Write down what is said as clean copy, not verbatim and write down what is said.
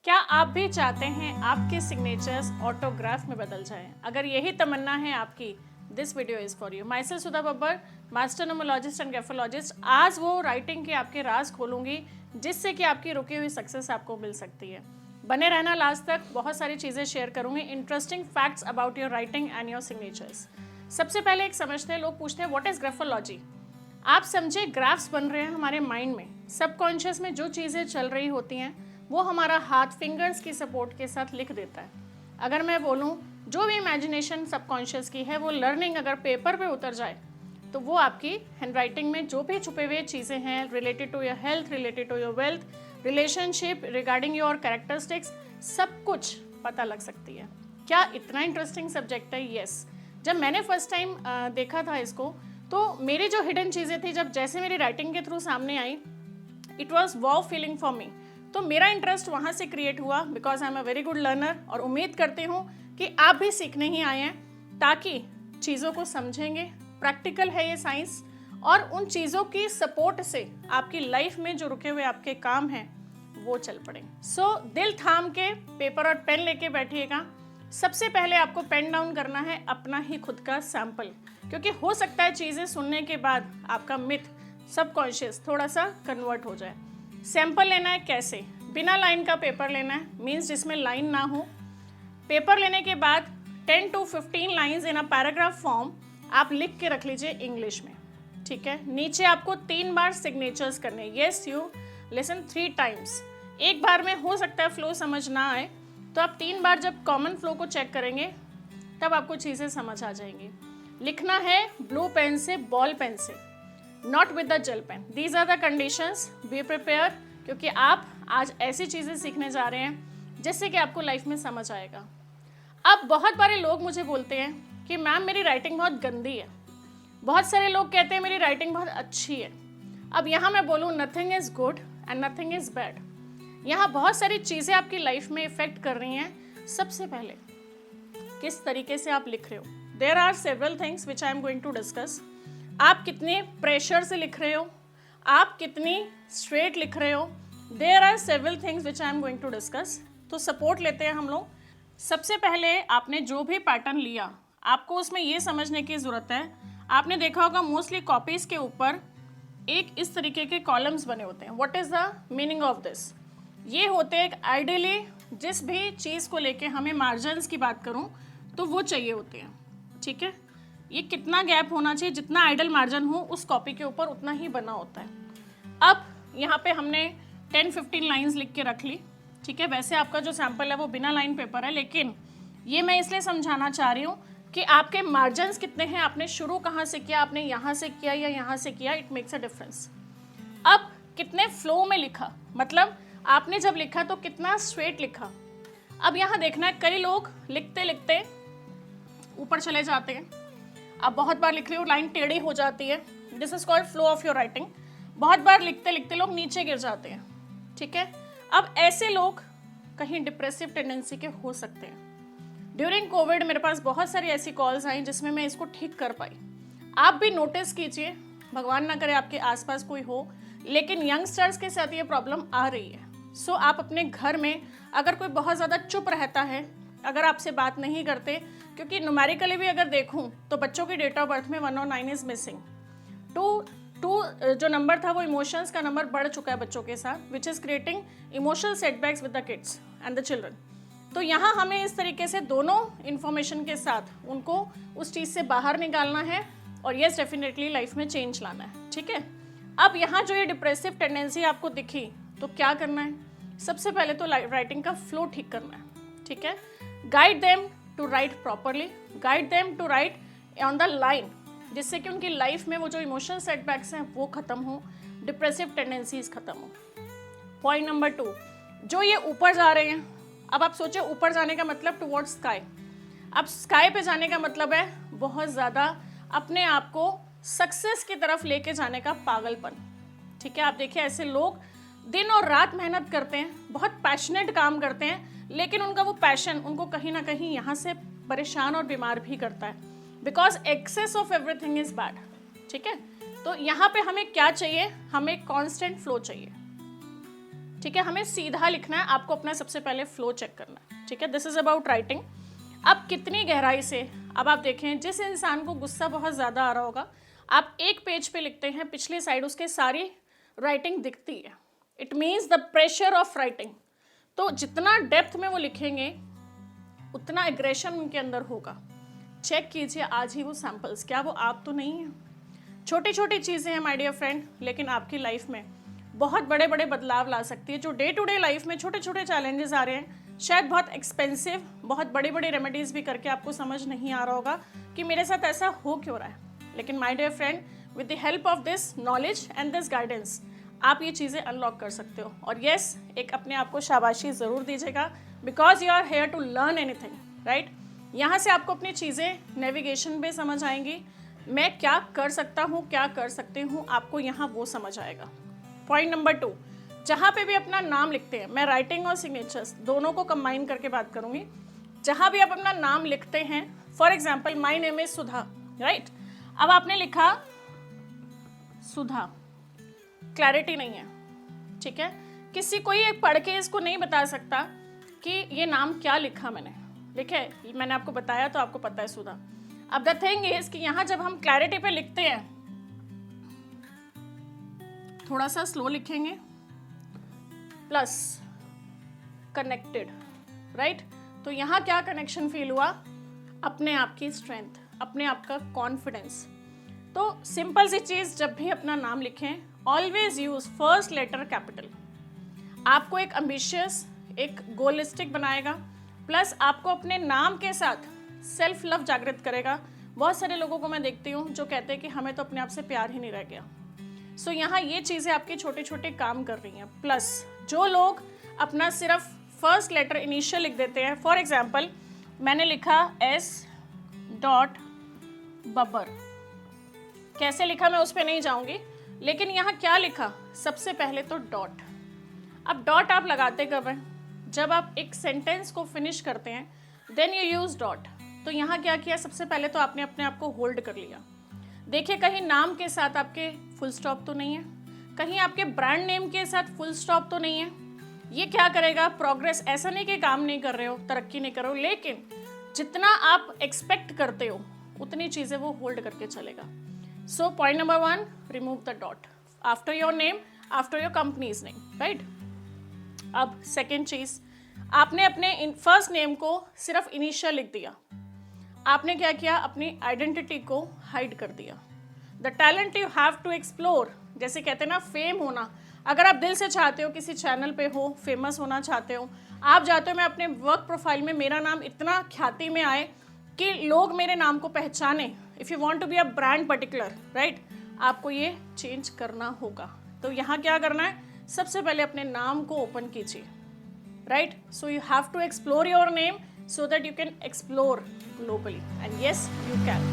क्या आप भी चाहते हैं आपके सिग्नेचर्स ऑटोग्राफ में बदल जाएं? अगर यही तमन्ना है आपकी, this video is for you. Myself Sudha Babbar, master numerologist and graphologist. आज वो राइटिंग के आपके राज खोलूंगी जिससे कि आपकी रुकी हुई सक्सेस आपको मिल सकती है। बने रहना लास्ट तक, बहुत सारी चीज़ें शेयर करूंगी, interesting facts about your writing and your signatures. सबसे पहले एक समझते हैं, लोग पूछते हैं व्हाट इज ग्राफोलॉजी। आप समझे, ग्राफ्स बन रहे हैं हमारे माइंड में, सबकॉन्शियस में जो चीज़ें चल रही होती हैं वो हमारा हाथ फिंगर्स की सपोर्ट के साथ लिख देता है। अगर मैं बोलूँ जो भी इमेजिनेशन सबकॉन्शियस की है वो लर्निंग अगर पेपर पे उतर जाए तो वो आपकी हैंडराइटिंग में जो भी छुपे हुए चीज़ें हैं related to your health, related to your wealth, relationship, regarding your characteristics, सब कुछ पता लग सकती है। क्या इतना इंटरेस्टिंग सब्जेक्ट है? यस। जब मैंने फर्स्ट टाइम देखा था इसको तो मेरी जो हिडन चीज़ें थी जब जैसे मेरी राइटिंग के थ्रू सामने आई, it was wow feeling for me. तो मेरा इंटरेस्ट वहाँ से क्रिएट हुआ because I am a very good learner, और उम्मीद करती हूँ कि आप भी सीखने ही आए हैं ताकि चीज़ों को समझेंगे। प्रैक्टिकल है ये साइंस, और उन चीज़ों की सपोर्ट से आपकी लाइफ में जो रुके हुए आपके काम हैं वो चल पड़े। सो दिल थाम के पेपर और पेन लेके बैठिएगा। सबसे पहले आपको पेन डाउन करना है अपना ही खुद का सैंपल, क्योंकि हो सकता है चीज़ें सुनने के बाद आपका मिथ सबकॉन्शियस थोड़ा सा कन्वर्ट हो जाए। सैंपल लेना है कैसे? बिना लाइन का पेपर लेना है, मीन्स जिसमें लाइन ना हो। पेपर लेने के बाद 10 to 15 lines in a paragraph form आप लिख के रख लीजिए इंग्लिश में, ठीक है। नीचे आपको 3 बार सिग्नेचर्स करने, येस यू लिसन 3 टाइम्स। एक बार में हो सकता है फ्लो समझ ना आए, तो आप 3 बार जब कॉमन फ्लो को चेक करेंगे तब आपको चीज़ें समझ आ जाएंगी। लिखना है ब्लू पेन से, बॉल पेन से, not with the gel pen. These are the conditions, be prepare, क्योंकि आप आज ऐसी चीज़ें सीखने जा रहे हैं जिससे कि आपको लाइफ में समझ आएगा। अब बहुत बारे लोग मुझे बोलते हैं कि मैम मेरी राइटिंग बहुत गंदी है, बहुत सारे लोग कहते हैं मेरी राइटिंग बहुत अच्छी है। अब यहाँ मैं बोलूँ nothing is good and nothing is bad. यहाँ बहुत सारी चीज़ें आपकी लाइफ में इफेक्ट कर रही हैं। सबसे पहले किस तरीके से आप लिख रहे हो, there are several things which I am going to discuss. आप कितने प्रेशर से लिख रहे हो, आप कितनी स्ट्रेट लिख रहे हो, there are several things which I am going to discuss. तो सपोर्ट लेते हैं हम लोग। सबसे पहले आपने जो भी पैटर्न लिया आपको उसमें ये समझने की ज़रूरत है, आपने देखा होगा मोस्टली कॉपीज़ के ऊपर एक इस तरीके के कॉलम्स बने होते हैं। What is the meaning of this? ये होते हैं आइडियली जिस भी चीज़ को लेके हमें मार्जिन्स की बात करूँ तो वो चाहिए होते हैं, ठीक है। ये कितना गैप होना चाहिए, जितना आइडल मार्जिन हो उस कॉपी के ऊपर उतना ही बना होता है। अब यहाँ पे हमने 10-15 लाइंस लिख के रख ली, ठीक है। वैसे आपका जो सैंपल है वो बिना लाइन पेपर है, लेकिन ये मैं इसलिए समझाना चाह रही हूँ कि आपके मार्जिन्स कितने हैं, आपने शुरू कहाँ से किया, आपने यहाँ से किया या यहाँ से किया, इट मेक्स अ डिफरेंस। अब कितने फ्लो में लिखा, मतलब आपने जब लिखा तो कितना स्ट्रेट लिखा। अब यहाँ देखना है, कई लोग लिखते लिखते ऊपर चले जाते हैं। आप बहुत बार लिख रहे हो, लाइन टेढ़ी हो जाती है, this is called flow of your writing. बहुत बार लिखते लिखते लोग नीचे गिर जाते हैं, ठीक है। अब ऐसे लोग कहीं डिप्रेसिव टेंडेंसी के हो सकते हैं। ड्यूरिंग कोविड मेरे पास बहुत सारी ऐसी कॉल्स आई जिसमें मैं इसको ठीक कर पाई। आप भी नोटिस कीजिए, भगवान ना करे आपके आसपास कोई हो, लेकिन यंगस्टर्स के साथ ये प्रॉब्लम आ रही है। सो आप अपने घर में अगर कोई बहुत ज़्यादा चुप रहता है, अगर आपसे बात नहीं करते, क्योंकि न्यूमेरिकली भी अगर देखूं तो बच्चों की डेट ऑफ बर्थ में 1 और 9 इज मिसिंग। टू जो नंबर था वो इमोशंस का नंबर बढ़ चुका है बच्चों के साथ, which is creating emotional setbacks with the kids and the children. तो यहाँ हमें इस तरीके से दोनों इन्फॉर्मेशन के साथ उनको उस चीज़ से बाहर निकालना है और येस डेफिनेटली लाइफ में चेंज लाना है, ठीक है। अब यहाँ जो ये डिप्रेसिव टेंडेंसी आपको दिखी तो क्या करना है? सबसे पहले तो राइटिंग का फ्लो ठीक करना है, ठीक है। Guide them to write properly, guide them to write on the line, जिससे कि उनकी लाइफ में वो जो इमोशनल सेटबैक्स हैं वो खत्म हो, डिप्रेसिव टेंडेंसीज खत्म हो। पॉइंट नंबर 2, जो ये ऊपर जा रहे हैं, अब आप सोचे ऊपर जाने का मतलब टुवर्ड्स स्काई। अब स्काई पे जाने का मतलब है बहुत ज़्यादा अपने आप को सक्सेस की तरफ लेके जाने का पागलपन, ठीक है। आप देखिए ऐसे लोग दिन और रात मेहनत करते हैं, बहुत पैशनेट काम करते हैं, लेकिन उनका वो पैशन उनको कहीं ना कहीं यहाँ से परेशान और बीमार भी करता है, because excess of everything is bad, ठीक है। तो यहाँ पे हमें क्या चाहिए? हमें कांस्टेंट फ्लो चाहिए, ठीक है, हमें सीधा लिखना है, आपको अपना सबसे पहले फ्लो चेक करना है, ठीक है। This is about writing. अब कितनी गहराई से, अब आप देखें जिस इंसान को गुस्सा बहुत ज़्यादा आ रहा होगा, आप एक पेज पे लिखते हैं, पिछली साइड उसके सारी राइटिंग दिखती है, it means the pressure of writing. तो जितना डेप्थ में वो लिखेंगे उतना एग्रेशन उनके अंदर होगा। चेक कीजिए आज ही वो सैंपल्स, क्या वो आप तो नहीं हैं। छोटी छोटी चीज़ें हैं माय डियर फ्रेंड, लेकिन आपकी लाइफ में बहुत बड़े बड़े बदलाव ला सकती है। जो डे टू डे लाइफ में छोटे छोटे चैलेंजेस आ रहे हैं, शायद बहुत एक्सपेंसिव, बहुत बड़ी बड़ी रेमेडीज़ भी करके आपको समझ नहीं आ रहा होगा कि मेरे साथ ऐसा हो क्यों रहा है, लेकिन my dear friend with the help of this knowledge and this guidance आप ये चीज़ें अनलॉक कर सकते हो। और येस, एक अपने आप को शाबाशी ज़रूर दीजिएगा, because you are here to learn anything, right. यहाँ से आपको अपनी चीज़ें नेविगेशन में समझ आएंगी, मैं क्या कर सकता हूँ, क्या कर सकती हूँ, आपको यहाँ वो समझ आएगा। पॉइंट नंबर 2, जहाँ पे भी अपना नाम लिखते हैं, मैं राइटिंग और सिग्नेचर्स दोनों को कंबाइन करके बात करूँगी। जहाँ भी आप अपना नाम लिखते हैं, for example my name is Sudha, right. अब आपने लिखा सुधा, क्लैरिटी नहीं है, ठीक है। किसी कोई एक पढ़ के इसको नहीं बता सकता कि ये नाम क्या लिखा मैंने, लिखे मैंने आपको बताया तो आपको पता है सुधा। अब द थिंग इज कि यहाँ जब हम क्लैरिटी पे लिखते हैं, थोड़ा सा स्लो लिखेंगे, प्लस कनेक्टेड, राइट। तो यहाँ क्या कनेक्शन फील हुआ, अपने आप की स्ट्रेंथ, अपने आप का कॉन्फिडेंस। तो सिंपल सी चीज़, जब भी अपना नाम लिखें always use first letter capital. आपको एक एम्बिशियस, एक गोलिस्टिक बनाएगा, प्लस आपको अपने नाम के साथ सेल्फ लव जागृत करेगा। बहुत सारे लोगों को मैं देखती हूँ जो कहते हैं कि हमें तो अपने आप से प्यार ही नहीं रह गया। सो यहाँ ये चीज़ें आपके छोटे छोटे काम कर रही हैं। प्लस जो लोग अपना सिर्फ फर्स्ट लेटर इनिशियल लिख देते हैं, फॉर एग्जाम्पल मैंने लिखा S.बब्बर, कैसे लिखा मैं उस पर नहीं जाऊँगी, लेकिन यहाँ क्या लिखा, सबसे पहले तो डॉट। अब डॉट आप लगाते कब हैं, जब आप एक सेंटेंस को फिनिश करते हैं, देन यू यूज डॉट। तो यहाँ क्या किया, सबसे पहले तो आपने अपने आप को होल्ड कर लिया। देखिए कहीं नाम के साथ आपके फुल स्टॉप तो नहीं है, कहीं आपके ब्रांड नेम के साथ फुल स्टॉप तो नहीं है। ये क्या करेगा, प्रोग्रेस, ऐसा नहीं कि काम नहीं कर रहे हो, तरक्की नहीं कर रहे हो, लेकिन जितना आप एक्सपेक्ट करते हो उतनी चीज़ें वो होल्ड करके चलेगा। So point number 1, remove the dot after your name, after your companies name, right. अब सेकेंड चीज़, आपने अपने फर्स्ट नेम को सिर्फ इनिशियल लिख दिया, आपने क्या किया, अपनी आइडेंटिटी को हाइड कर दिया। The talent you have to explore, जैसे कहते हैं ना फेम होना, अगर आप दिल से चाहते हो किसी चैनल पे हो, फेमस होना चाहते हो, आप चाहते हो मैं अपने वर्क प्रोफाइल में मेरा नाम इतना ख्याति में आए कि लोग मेरे नाम को पहचाने, if you want to be a brand particular, right, आपको ये चेंज करना होगा। तो यहाँ क्या करना है, सबसे पहले अपने नाम को ओपन कीजिए, right. So you have to explore your name so that you can explore globally, and yes you can.